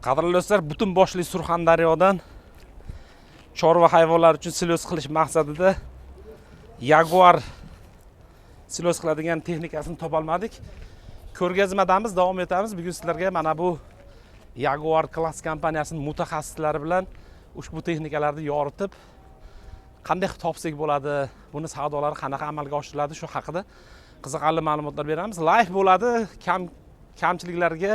Qadrli do'stlar, butun boshli Surxondaryodan chorva hayvonlar uchun silos qilish maqsadida Jaguar silos qiladigan texnikasini topolmadik. Ko'rgazmadamiz, davom etamiz. Bugun sizlarga mana bu Jaguar Class kompaniyasining mutaxassislari bilan ushbu texnikalarni yoritib, qanday topsak bo'ladi, buni savdolari qanaqa amalga oshiriladi, shu haqida qiziqarli ma'lumotlar beramiz. Live bo'ladi, kamchiliklarga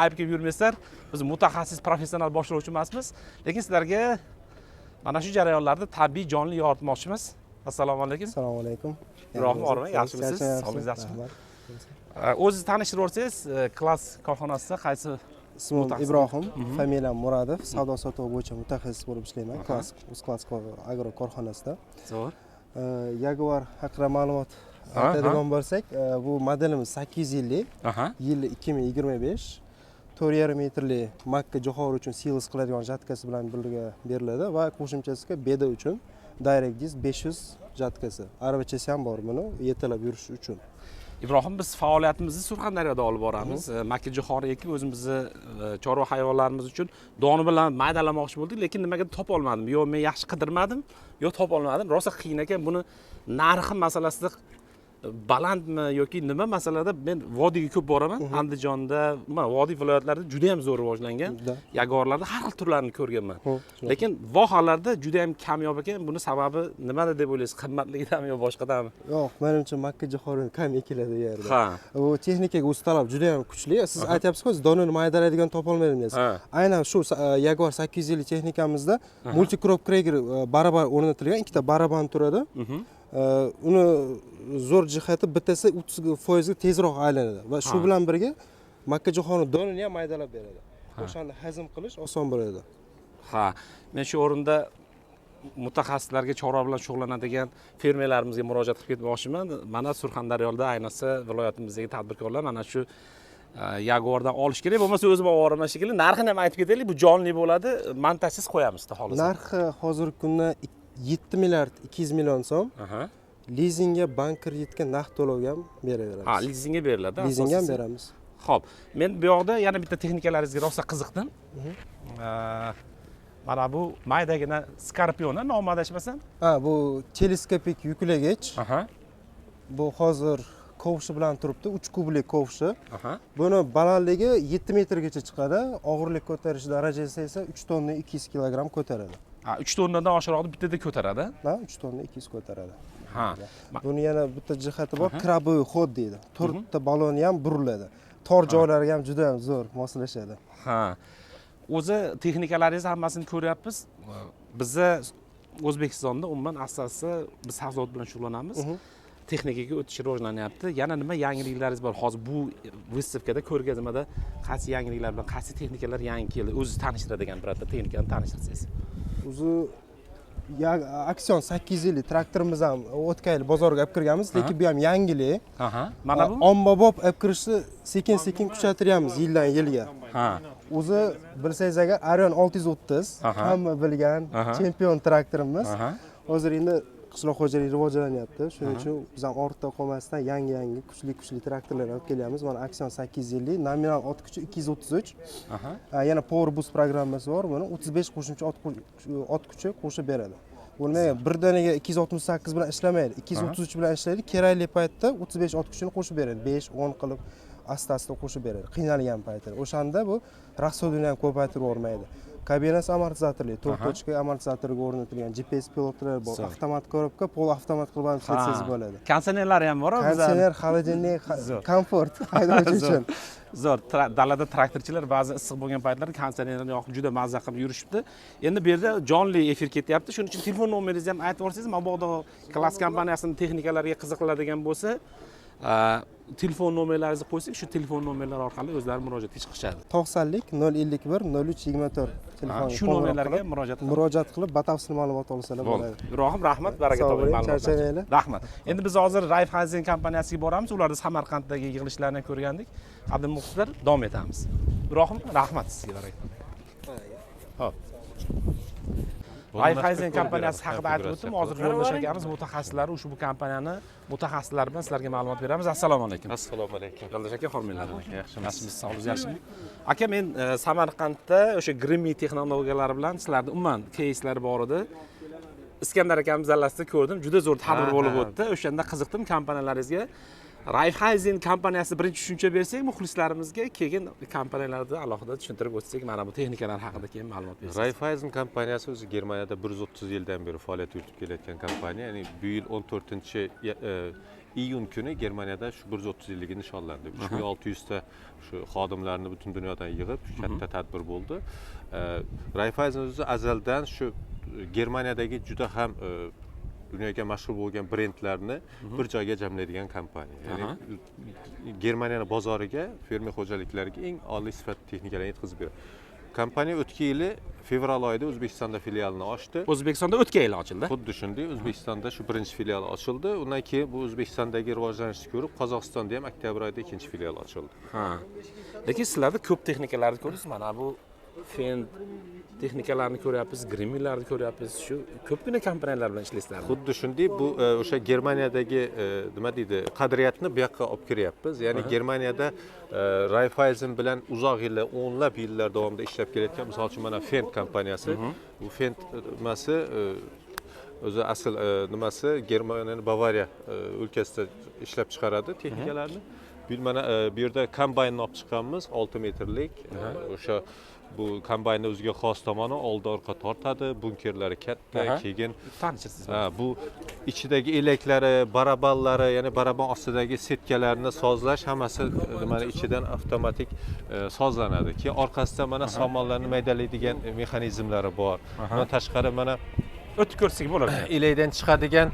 ayb kelib yurmaysizlar. Biz mutaxassis, professional boshlovchi emasmiz, lekin sizlarga mana shu jarayonlarni tabiiy, jonli yoritmoqchimiz. Assalomu alaykum. Assalomu alaykum. Rahmat, yaxshimisiz? Sog'ligingiz yaxshimi? O'zingizni tanishtirib o'tsangiz, Class korxonasida qaysi? Ismim Ibrohim, familiyam Muradov, savdo sotuv bo'yicha mutaxassis bo'lib ishlayman. Class agro korxonasida. Zo'r. Jaguar haqida ma'lumot aytadigan bo'lsak, bu modelimiz 850, yili 2025. 4,5 metrli makka jo'xori uchun silos qiladigan jatkasi bilan birga beriladi va qo'shimchasiga beda uchun direct disk 500 jatkasi. Arabachasi ham bor buni yetalab yurish uchun. Ibrohim, biz faoliyatimizni Surxondaryoda olib boramiz. Makka jo'xori ekib o'zimizni chorva hayvonlarimiz uchun doni bilan maydalamoqchi bo'ldik, lekin nimagadir topa olmadim. Yo men yaxshi qidirmadim, yo topa olmadim. Rosa qiyin ekan. Buni narxi masalasida balandmi yoki nima masalada men vodiyga ko'p boraman. Andijonda, vodiy viloyatlarida juda ham zo'r rivojlangan Jaguarlarda har xil turlarini ko'rganman. Lekin vohalarda juda ham kamyob ekan. Buni sababi nimada deb o'ylaysiz? Qimmatligidami yo boshqadami? Yo'q, menimcha makka jo'xori kam ekiladi u yerda. Ha. Bu texnikaga o'z talab juda ham kuchli. Siz aytyapsiz-ku, donini maydalaydigan topa olmadim deysiz. Aynan shu Jaguar 850 texnikamizda multi-crop Krager barabar o'rnatilgan, ikkita baraban turadi. Uni zo'r jihati bittasi 30% tezroq aylanadi va shu bilan birga makka jo'xori donini ham maydalab beradi. O'shani hazm qilish oson bo'ladi. Ha, men shu o'rinda mutaxassislarga chorva bilan shug'ullanadigan fermerlarimizga murojaat qilib ketmoqchiman. Mana Surxondaryoda, ayniqsa viloyatimizdagi tadbirkorlar mana shu Jaguardan olish kerak. Bo'lmasa o'zim olib boraman shekilli. Narxini ham aytib ketaylik, bu jonli bo'ladi. Montajsiz qo'yamiz xolos. Narxi hozirgi kunda 7 milliard 200 million so'm. Lizingga bank kreditga naqd to'lovga ham beraveramiz. Ha, lizingga beriladi. Lizingga ham beramiz. Xo'p, men bu yoqda yana bitta texnikalaringizga rosa qiziqdim. Mana bu maydagina Scorpion, nomi adashmasam. Ha, bu teleskopik yuklagich. Bu hozir kovshi bilan turibdi, 3 kublik kovshi. Buni balandligi 7 metrgacha chiqadi, og'irlik ko'tarish darajasi esa 3 tonna 200 kilogramm ko'taradi. 3 tonnadan oshiroqni bittada ko'taradi. Ha, 3 tonna 200 ko'taradi. Ha. Buni yana bitta jihati bor, kraboviy xod deydi. 4 ta baloni ham buriladi. Tor joylariga ham juda ham zo'r moslashadi. Ha. O'zi texnikalaringiz hammasini ko'ryapmiz. Bizda O'zbekistonda umuman asosida biz savdot bilan shug'ullanamiz. Texnikaga o'tish rivojlanyapti. Yana nima yangiliklaringiz bor? Hozir bu выставкада ko'rgazmada qaysi yangiliklar bilan, qaysi texnikalar yangi keldi? O'zingiz tanishtiradigan birorta texnikani tanishtirsangiz. O'zi Action 850 traktorimiz ham o'tgan yil bozorga olib kirganmiz, lekin bu ham yangilik. Mana bu ommabop olib kirishni sekin-sekin kuchaytiryapmiz yildan yilga. O'zi bilsangiz agar Arion 630 hamma bilgan chempion traktorimiz. Hozir endi qishloq xo'jaligi rivojlanyapti. Shuning uchun biz ham ortda qolmasdan yangi kuchli traktorlar olib kelyapmiz. Mana Action 850, nominal ot kuchi 233. Yana Power Boost programmasi bor. Buni 35 qo'shimcha ot kuchi qo'shib beradi. Buni bir danaga 268 bilan ishlamaydi, 233 bilan ishlaydi. Kerakli paytda 35 ot kuchini qo'shib beradi. 5-10 qilib asta-asta qo'shib beradi. Qiynalgan paytda. O'shanda bu rasxodini ham ko'paytirib yormaydi. Kabinasi amortizatorli, 4 точка amortizatorga o'rnatilgan GPS pilotlar bor. Avtomat korobka, pol avtomat qilib ham setsangiz bo'ladi. Konditsionerlari ham bor-ku. Konditsioner, xolodilnik, komfort haydovchi uchun. Zo'r. Dalada traktorchilar ba'zi issiq bo'lgan paytlarda konditsionerni yoqib juda mazza qilib yurishibdi. Endi bu yerda jonli efir ketyapti. Shuning uchun telefon nomeringizni ham aytib o'tsangiz, mabodo Class kompaniyasining texnikalariga qiziqiladigan bo'lsa, telefon nomerlaringizni qo'ysak, shu telefon nomerlari orqali o'zlari murojaat qilishadi. 90lik 051 03 24 telefon. Shu nomerlarga murojaat qilib batafsil ma'lumot olsalar bo'ladi. Ibrohim, rahmat, baraka toping ma'lumotlar. Rahmat. Endi biz hozir Raiffeisen kompaniyasiga boramiz. Ularda Samarqanddagi yig'ilishlarni ko'rgandik. Abdumuxtar davom etamiz. Ibrohim, rahmat sizga, baraka. Xo'p. Raiffeisen kompaniyasi haqida aytib o'tdim. Hozir yo'ldosh akamiz mutaxassislari ushbu kompaniyani mutaxassislar bilan sizlarga ma'lumot beramiz. Assalomu alaykum. Assalomu alaykum. Yo'ldosh aka, xormanglar. Yaxshimisiz? Yaxshimisiz, sog'ligingiz yaxshimi? Aka, men Samarqandda o'sha Grimmy texnologiyalari bilan sizlarning umuman keyslar bor edi. Iskandar akamiz dallasida ko'rdim. Juda zo'r tadbir bo'lib o'tdi. O'shanda qiziqdim kompaniyalaringizga. Raiffeisen kompaniyasi birinchi tushuncha bersak muxlislarimizga, keyin kompaniyalarni alohida tushuntirib o'tsak, mana bu texnikalar haqida keyin ma'lumot bersangiz. Raiffeisen kompaniyasi o'zi Germaniyada 130 yildan beri faoliyat yuritib kelayotgan kompaniya. Ya'ni bu yil 14-iyun kuni Germaniyada shu 130 yilligi nishonlandi. 3600 ta shu xodimlarni butun dunyodan yig'ib katta tadbir bo'ldi. Raiffeisen o'zi azaldan shu Germaniyadagi juda ham dunyoga mashhur bo'lgan brendlarni bir joyga jamlaydigan kompaniya. Ya'ni Germaniya bozoriga, fermer xo'jaliklariga eng oliy sifatli texnikalarni yetkazib beradi. Kompaniya o'tgan yili fevral oyida O'zbekistonda filialini ochdi. O'zbekistonda o'tgan yil ochildi. Xuddi shunday O'zbekistonda shu birinchi filial ochildi. Undan keyin bu O'zbekistondagi rivojlanishni ko'rib, Qozog'istonda ham oktyabr oyida ikkinchi filial ochildi. Ha. Lekin sizlarda ko'p texnikalarni ko'rdingiz. Mana bu Fend texnikalarni ko'ryapmiz, Grimmy'larni ko'ryapmiz. Shu ko'pgina kompaniyalar bilan ishlaysizlar. Xuddi shunday bu o'sha Germaniyadagi nima deydi, qadriyatni bu yoqqa olib kiryapmiz. Ya'ni Germaniyada Raiffeisen bilan uzoq yillar, o'nlab yillar davomida ishlab kelayotgan, misol uchun mana Fend kompaniyasi, bu Fend nimasi o'zi asl nimasi Germaniyaning Bavariya o'lkasida ishlab chiqaradi texnikalarni. Mana bu yerda kombaynni olib chiqqanmiz, 6 metrlik. O'sha bu kombaynni o'ziga xos tomoni oldi orqa tortadi, bunkerlari katta, keyin tanishsiz. Bu ichidagi eleklari, barabanlari, ya'ni baraban ostidagi setkalarni sozlash hammasi mana ichidan avtomatik sozlanadi. Keyin orqasida mana somonlarni maydalaydigan mexanizmlari bor. Bundan tashqari mana o'tib ko'rsak bo'lar. Elekdan chiqadigan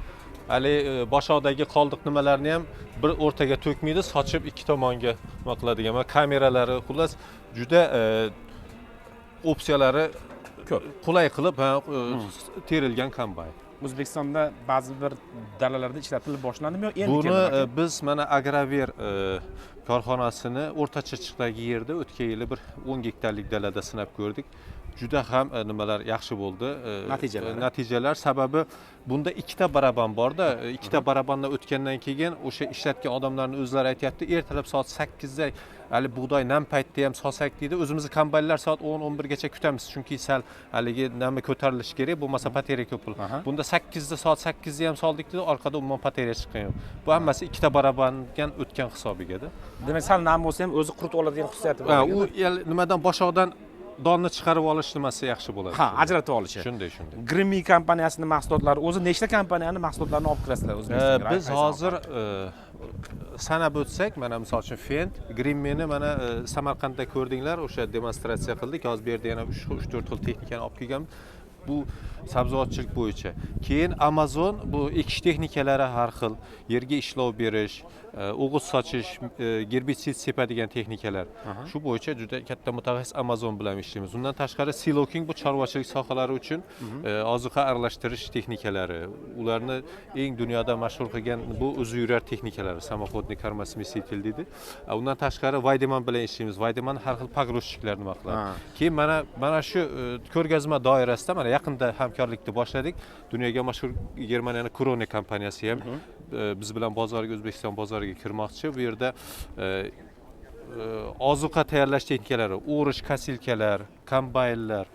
hali boshoqdagi qoldiq nimalarni ham bir o'rtaga to'kmaydi, sochib ikki tomonga nima qiladigan. Mana kameralari, xullas juda opsiyalari ko'p, qulay qilib terilgan kombayn. O'zbekistonda ba'zi bir dalalarda ishlatilib boshlandimi yo endi buni biz mana Agraver korxonasini o'rtacha chiqdagi yerda o'tgan yili bir 10 gektarlik dalada sinab ko'rdik. Juda ham nimalar yaxshi bo'ldi. Natijalar sababi bunda ikkita baraban bor-da, ikkita barabandan o'tgandan keyin o'sha ishlatgan odamlarning o'zlari aytayapti, ertalab soat 8 da hali bug'doy nam paytda ham solsak deydi. O'zimizni kombaynlar soat 10-11 gacha kutamiz, chunki sal haligi nami ko'tarilish kerak, bo'lmasa bateriya ko'p pul. Bunda 8 da soat 8 da ham soldik dedi, orqada umuman bateriya chiqqan yo'q. Bu hammasi ikkita barabandan o'tgan hisobiga-da. Demak, sal nam bo'lsa ham o'zi quritib oladigan xususiyati bor. U nimadan boshoqdan donni chiqarib olish nimasi yaxshi bo'ladi. Ha, ajratib olishi. Shunday. Grimmy kompaniyasining mahsulotlari o'zi nechta kompaniyaning mahsulotlarini olib kirasizlar O'zbekistonga? Biz hozir sanab o'tsak, mana misol uchun Fend, Grimmy'ni mana Samarqandda ko'rdinglar, o'sha demonstratsiya qildik. Hozir bu yerda yana 3-4 xil texnikani olib kelganmiz. Bu sabzavotchilik bo'yicha. Keyin Amazon bu ekish texnikalari har xil, yerga ishlov berish, o'g'it sochish, gerbitsid sepadigan texnikalar. Shu bo'yicha juda katta mutaxassis Amazon bilan ishlaymiz. Undan tashqari Siloking bu chorvachilik sohalari uchun ozuqa aralashtirish texnikalari. Ularni eng dunyoda mashhur qilgan bu o'zi yurar texnikalari, samoxodniy kormosmesitel deydi. Undan tashqari Vaydeman bilan ishlaymiz. Vaydeman har xil pogrozchiklar nima qiladi. Keyin mana shu ko'rgazma doirasida mana yaqinda hamkorlikni boshladik. Dunyoga mashhur Germaniyaning Krone kompaniyasi ham biz bilan bozorga, O'zbekiston bozoriga kirmoqchi. Bu yerda ozuqa tayyorlash texnikalari, o'rish kasilkalar, kombaynlar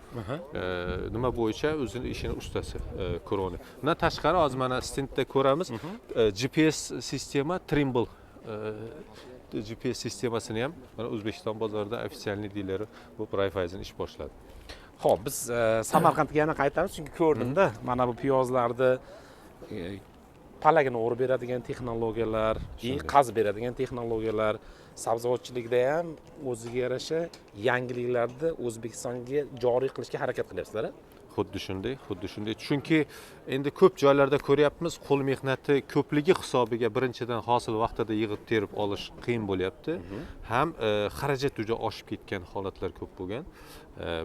nima bo'yicha o'zining ishini ustasi Krone. Bundan tashqari hozir mana stendda ko'ramiz, GPS sistema Trimble GPS sistemasini ham mana O'zbekiston bozorida ofitsialniy dileri bu Raiffeisen ish boshladi. Xo'p, biz Samarqandga yana qaytamiz, chunki ko'rdim-da, mana bu piyozlarni palagini o'rib beradigan texnologiyalar, qazib beradigan texnologiyalar, sabzavotchilikda ham o'ziga yarasha yangiliklarni O'zbekistonga joriy qilishga harakat qilyapsizlar. Xuddi shunday. Chunki endi ko'p joylarda ko'ryapmiz, qo'l mehnati ko'pligi hisobiga birinchidan hosil vaqtida yig'ib terib olish qiyin bo'lyapti. Ham xarajat juda oshib ketgan holatlar ko'p bo'lgan.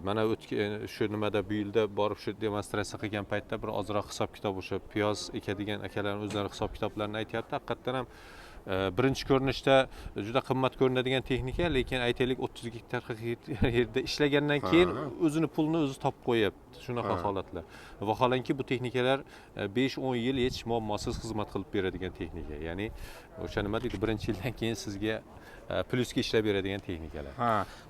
Mana o'tgan shu nimada bu yilda borib shu demonstratsiya qilgan paytda bir ozroq hisob-kitob o'sha piyoz ekadigan akalarning o'zlari hisob-kitoblarini aytayapti. Haqiqatan ham birinchi ko'rinishda juda qimmat ko'rinadigan texnika, lekin aytaylik 30 gektar 40 gektar yerda ishlagandan keyin o'zini pulini o'zi topib qo'yapti. Shunaqa holatlar. Vaholanki bu texnikalar 5-10 yil hech muammosiz xizmat qilib beradigan texnika. Ya'ni o'sha nima deydi, birinchi yildan keyin sizga plyusga ishlab beradigan texnikalar.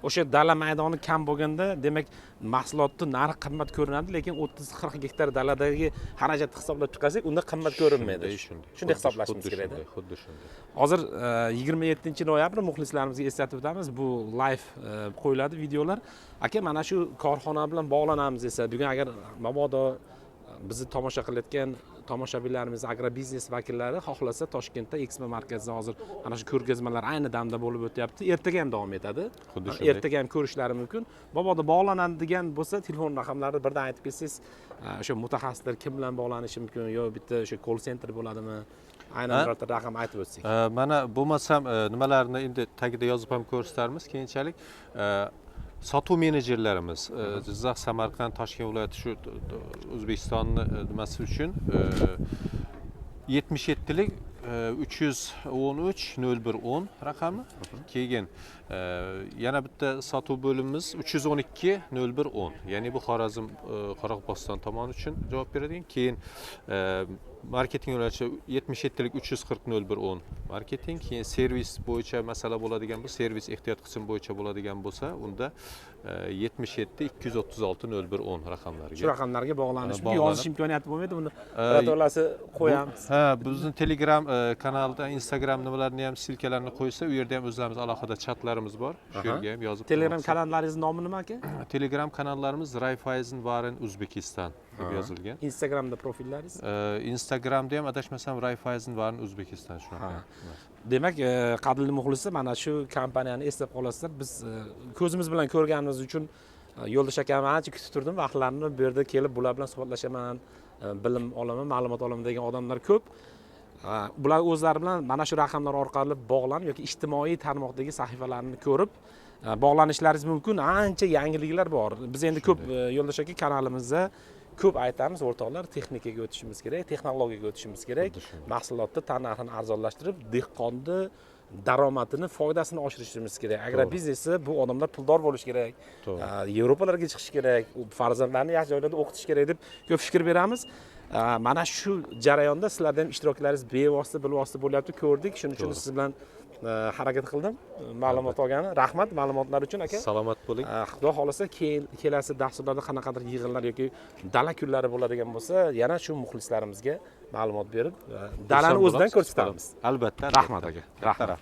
O'sha dala maydoni kam bo'lganda, demak, mahsulotning narxi qimmat ko'rinadi, lekin 30-40 gektar daladagi xarajatni hisoblab chiqarsak, unda qimmat ko'rinmaydi. Shunday hisoblashimiz kerak. Xuddi shunday. Hozir 27-noyabr muxlislarimizga eslatib o'tamiz. Bu live qo'yiladi videolar. Aka, mana shu korxona bilan bog'lanamiz desa, bugun agar mabodo bizni tomosha qilayotgan tomoshabinlarimiz, agrobiznes vakillari xohlasa, Toshkentda Expo markazida hozir mana shu ko'rgazmalar ayni damda bo'lib o'tyapti. Ertaga ham davom etadi. Xuddi shunday. Ertaga ham ko'rishlari mumkin. Mabodo bog'lanadigan bo'lsa, telefon raqamlarini birdan aytib ketsangiz, o'sha mutaxassislar kim bilan bog'lanishi mumkin, yo bitta o'sha call center bo'ladimi? Aynan birorta raqam aytib o'tsak. Mana bo'lmasam nimalarni endi tagida yozib ham ko'rsatarmiz keyinchalik. Sotuv menejerlarimiz Jizzax, Samarqand, Toshkent viloyati shu O'zbekistonni nimasi uchun 77lik 313 0110 raqami. Keyin yana bitta sotuv bo'limimiz 312 0110. Ya'ni bu Xorazm Qoraqalpog'iston tomoni uchun javob beradigan. Keyin marketing yo'nalishi 77lik 340 0110 marketing. Keyin servis bo'yicha masala bo'ladigan bu, servis ehtiyot qism bo'yicha bo'ladigan bo'lsa, unda 77 236 0110 raqamlariga. Shu raqamlarga bog'lanish mumkin. Yozish imkoniyati bo'lmaydi, buni ratolasi qo'yamiz. Bizning Telegram kanalda, Instagram nimalarni ham silkalarni qo'ysa, u yerda ham o'zlarimiz alohida chatlarimiz bor. Shu yerga ham yozib. Telegram kanallaringiz nomi nima aka? Telegram kanallarimiz Raiffeisen Waren Uzbekistan deb yozilgan. Instagramda profillaringiz? Instagramda ham adashmasam Raiffeisen Waren Uzbekistan shunaqa. Demak, qadrli muxlislar, mana shu kompaniyani eslab qolasizlar. Biz ko'zimiz bilan ko'rganimiz uchun Yo'ldosh akamni ancha kutib turdim. Vaqtlarini bu yerda kelib bular bilan suhbatlashaman, bilim olaman, ma'lumot olaman degan odamlar ko'p. Bular o'zlari bilan mana shu raqamlar orqali bog'lanib yoki ijtimoiy tarmoqdagi sahifalarni ko'rib bog'lanishlaringiz mumkin. Ancha yangiliklar bor. Biz endi ko'p Yo'ldosh aka kanalimizda ko'p aytamiz, o'rtoqlar, texnikaga o'tishimiz kerak, texnologiyaga o'tishimiz kerak. Mahsulotni narxini arzonlashtirib, dehqonni daromadini, foydasini oshirishimiz kerak. Agrobiznesda bu odamlar puldor bo'lishi kerak. Yevropalarga chiqish kerak, farzandlarni yaxshi joylarda o'qitish kerak deb ko'p fikr beramiz. Mana shu jarayonda sizlarning ham ishtiroklaringiz bevosita bilvosita bo'lyapti, ko'rdik. Shuning uchun siz bilan harakat qildim. Ma'lumot olgani. Rahmat ma'lumotlar uchun aka. Salomat bo'ling. Xudo xolasa kelasi dasturlarda qanaqadir yig'inlar yoki dala kunlari bo'ladigan bo'lsa, yana shu muxlislarimizga ma'lumot berib, dalani o'zidan ko'rsatamiz. Albatta. Rahmat aka. Rahmat.